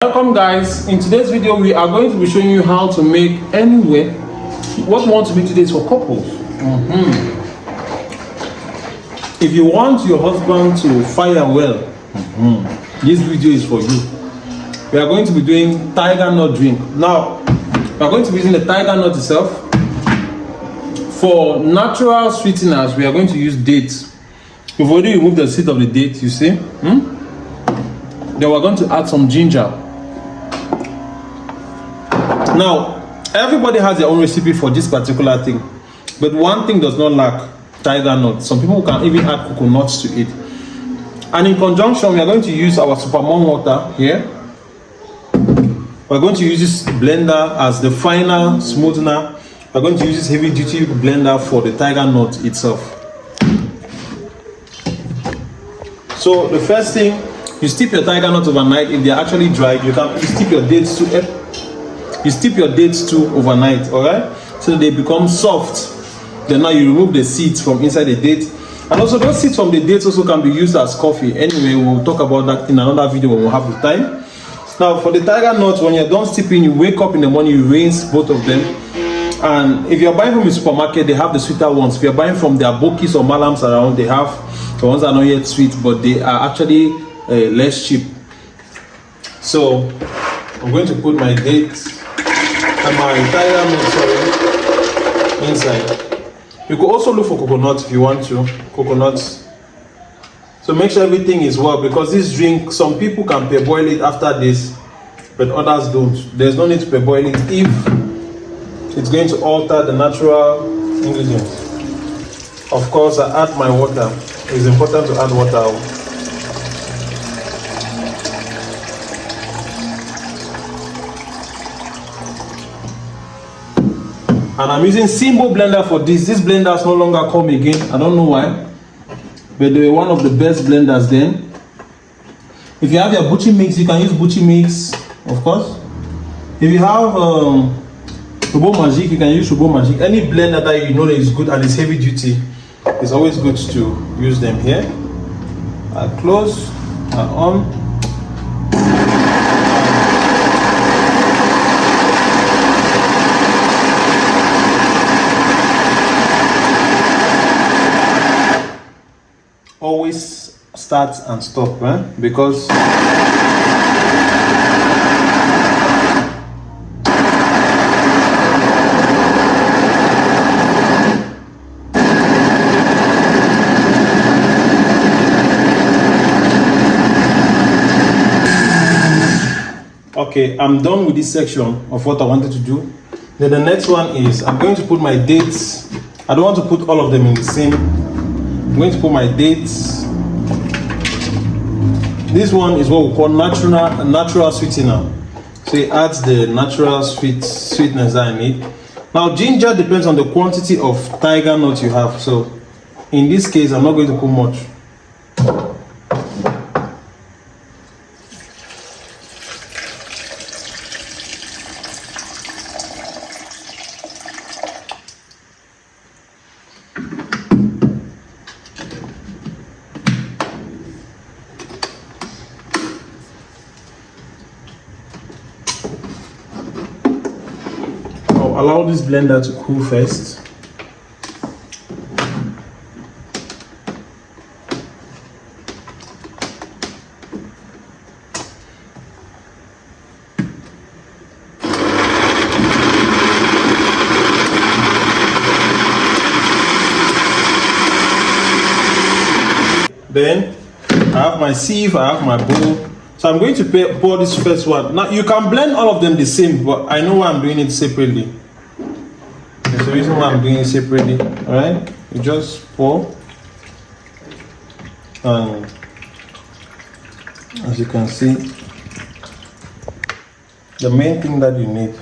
Welcome guys. In today's video we are going to be showing you how to make anywhere. What we want to make today is for couples. If you want your husband to fire well, this video is for you. We are going to be doing tiger nut drink. Now we are going to be using the tiger nut itself. For natural sweeteners we are going to use dates. We've already removed the seed of the date, you see. Then we're going to add some ginger. Now, everybody has their own recipe for this particular thing, but one thing does not lack: tiger nuts. Some people can even add coconuts to it. And in conjunction, we are going to use our supermom water here. We're going to use this blender as the final smoothener. We're going to use this heavy duty blender for the tiger nut itself. So the first thing, you steep your tiger nuts overnight. If they are actually dried, you steep your dates too. You steep your dates too overnight, alright? So they become soft. Then now you remove the seeds from inside the date. And also those seeds from the dates also can be used as coffee. Anyway, we'll talk about that in another video when we'll have the time. Now for the tiger nuts, when you're done steeping, you wake up in the morning, you rinse both of them. And if you're buying from a supermarket, they have the sweeter ones. If you're buying from their bokis or malams around, they have the ones that are not yet sweet, but they are actually less cheap. So I'm going to put my dates and my tiger nuts inside. You could also look for coconuts if you want to. Coconuts. So make sure everything is well, because this drink, some people can parboil it after this, but others don't. There's no need to parboil it if it's going to alter the natural ingredients. Of course, I add my water. It's important to add water. And I'm using Simbo blender for this. This blender has no longer come again. I don't know why, but they were one of the best blenders then. If you have your Bucci mix, you can use Bucci mix, of course. If you have Turbo Magic, you can use Turbo Magic. Any blender that you know that is good and is heavy duty, it's always good to use them here. I close, I on. Always start and stop, because okay, I'm done with this section of what I wanted to do. Then the next one is I'm going to put my dates. I don't want to put all of them in the same. I'm going to put my dates. This one is what we call natural sweetener. So it adds the natural sweetness that I need. Now ginger depends on the quantity of tiger nut you have. So in this case, I'm not going to put much. Allow this blender to cool first. Then I have my sieve, I have my bowl. So I'm going to pour this first one. Now you can blend all of them the same, but I know why I'm doing it separately. There's the reason why I'm doing it separately. Alright? You just pour. And as you can see, the main thing that you need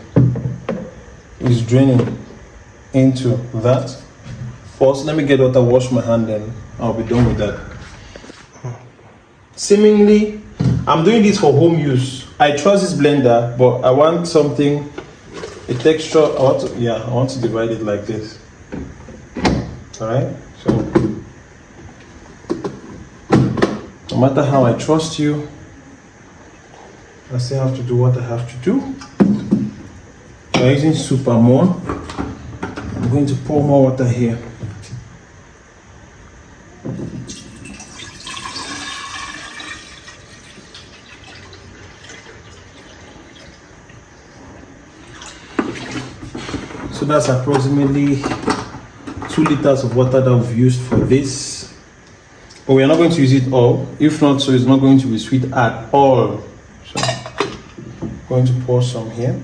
is draining into that. First, let me get water, wash my hand, and I'll be done with that. Seemingly, I'm doing this for home use. I trust this blender, but I want something, a texture. I want to divide it like this. All right. So no matter how I trust you, I still have to do what I have to do. We're using Supermon. I'm going to pour more water here. So that's approximately 2 liters of water that we've used for this. But we are not going to use it all. If not, so it's not going to be sweet at all. So I'm going to pour some here.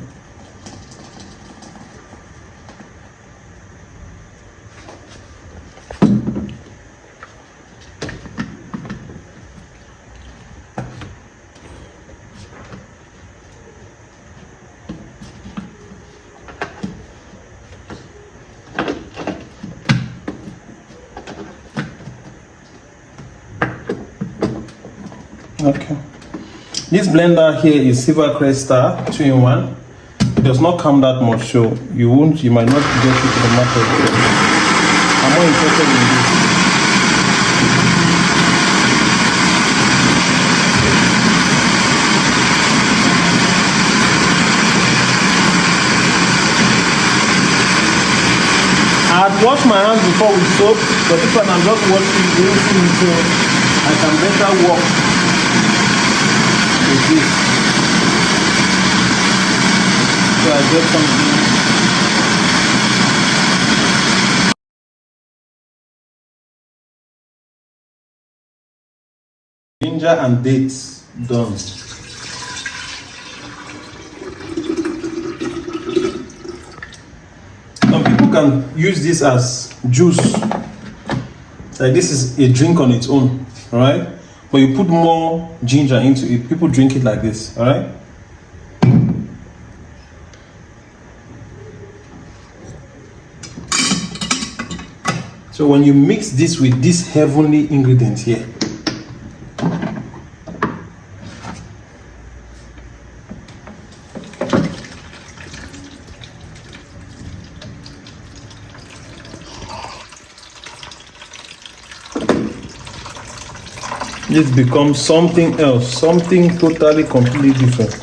Okay. This blender here is Silver Crystal 2-in-1. It does not come that much, so you might not get it to the market. I'm more interested in this. I had washed my hands before with soap, but this one I'm just rinsing so I can better work with this. So I get something. Ginger and dates done. Some people can use this as juice. Like this is a drink on its own, alright? But you put more ginger into it, people drink it like this, alright? So when you mix this with this heavenly ingredient here, this becomes something else, something totally, completely different.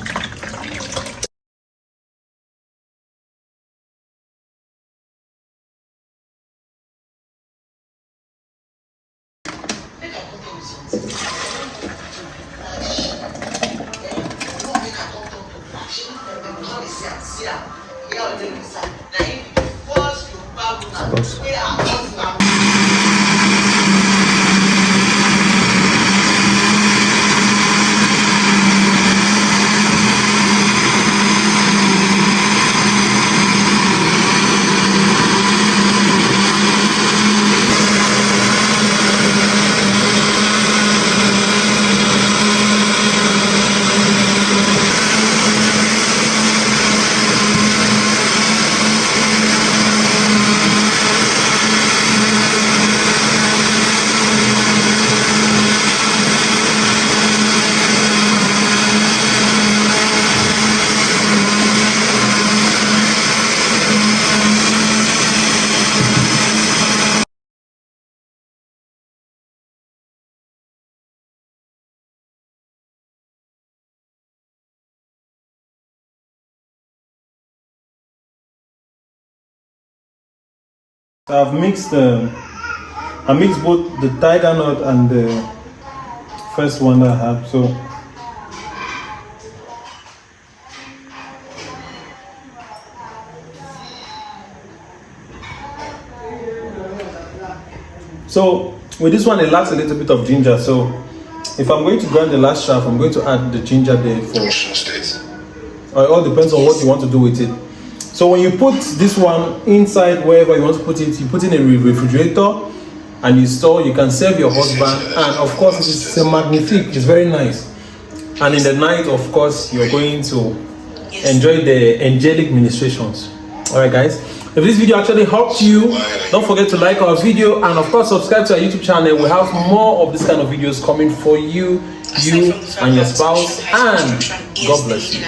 So I've mixed I mixed both the Tigernut and the first one that I have. So with this one it lacks a little bit of ginger. So if I'm going to grind the last shaft, I'm going to add the ginger there for. It all depends on what you want to do with it. So when you put this one inside wherever you want to put it, you put in a refrigerator and you store. You can serve your husband, and of course it's a magnifique. It's very nice. And in the night, of course, you're going to enjoy the angelic ministrations. All right, guys. If this video actually helped you, don't forget to like our video and of course subscribe to our YouTube channel. We have more of this kind of videos coming for you and your spouse. And God bless you.